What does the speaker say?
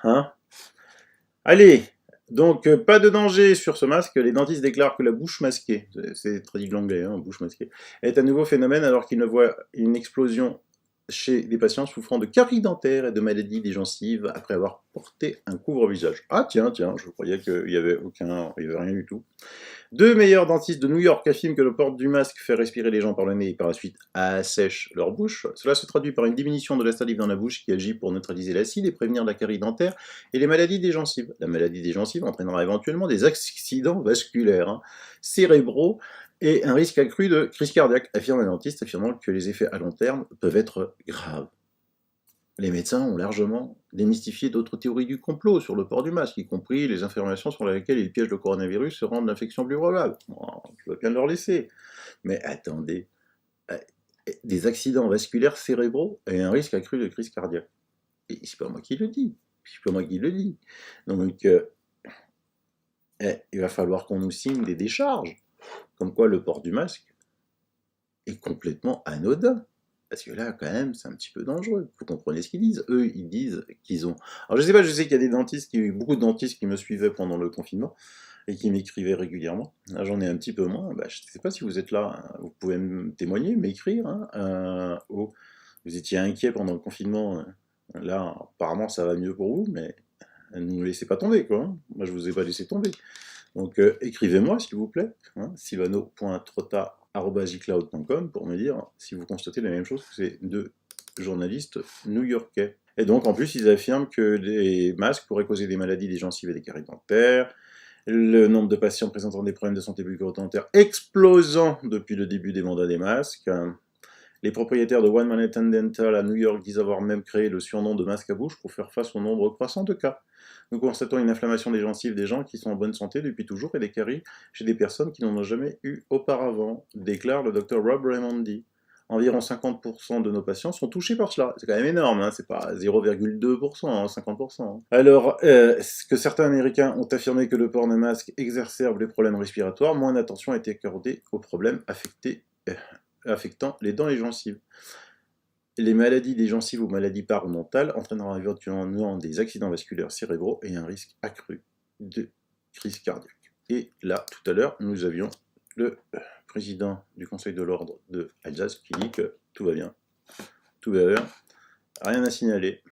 hein. Allez, donc pas de danger sur ce masque. Les dentistes déclarent que la bouche masquée, c'est traduit de l'anglais, hein, bouche masquée, est un nouveau phénomène alors qu'ils ne voient une explosion chez des patients souffrant de caries dentaires et de maladies des gencives après avoir porté un couvre-visage. Ah tiens, je croyais qu'il n'y avait rien du tout. Deux meilleurs dentistes de New York affirment que le port du masque fait respirer les gens par le nez et par la suite assèche leur bouche. Cela se traduit par une diminution de la salive dans la bouche qui agit pour neutraliser l'acide et prévenir la carie dentaire et les maladies des gencives. La maladie des gencives entraînera éventuellement des accidents vasculaires, cérébraux et un risque accru de crise cardiaque, affirme un dentiste, affirmant que les effets à long terme peuvent être graves. Les médecins ont largement démystifié d'autres théories du complot sur le port du masque, y compris les informations sur lesquelles ils piègent le coronavirus se rendent l'infection plus probable. Bon, je veux bien leur laisser. Mais attendez, des accidents vasculaires cérébraux et un risque accru de crise cardiaque. Et c'est pas moi qui le dis. C'est pas moi qui le dis. Donc, il va falloir qu'on nous signe des décharges, comme quoi le port du masque est complètement anodin. Parce que là, quand même, c'est un petit peu dangereux. Vous comprenez ce qu'ils disent. Eux, ils disent qu'ils ont... Alors, je sais pas, je sais qu'il y a des dentistes, beaucoup de dentistes qui me suivaient pendant le confinement et qui m'écrivaient régulièrement. Là, j'en ai un petit peu moins. Bah, je ne sais pas si vous êtes là. Vous pouvez me témoigner, m'écrire. Vous étiez inquiet pendant le confinement. Là, apparemment, ça va mieux pour vous, mais ne nous laissez pas tomber, quoi. Moi, je vous ai pas laissé tomber. Donc, écrivez-moi, s'il vous plaît. Silvano.trotta@icloud.com pour me dire si vous constatez la même chose que ces deux journalistes new-yorkais. Et donc, en plus, ils affirment que les masques pourraient causer des maladies des gencives et des caries dentaires, le nombre de patients présentant des problèmes de santé bucco-dentaire explosant depuis le début des mandats des masques. Les propriétaires de One Manhattan Dental à New York disent avoir même créé le surnom de masque à bouche pour faire face au nombre croissant de cas. Nous constatons une inflammation des gencives des gens qui sont en bonne santé depuis toujours et des caries chez des personnes qui n'en ont jamais eu auparavant, déclare le Dr Rob Raimondi. Environ 50% de nos patients sont touchés par cela. C'est quand même énorme, hein, c'est pas 0,2%, 50%. Alors, que certains Américains ont affirmé que le port de masque exacerbe les problèmes respiratoires, moins d'attention a été accordée aux problèmes affectant les dents et gencives. Les maladies des gencives ou maladies parodontales entraîneront éventuellement des accidents vasculaires cérébraux et un risque accru de crise cardiaque. Et là, tout à l'heure, nous avions le président du Conseil de l'Ordre de Alsace qui dit que tout va bien, rien à signaler.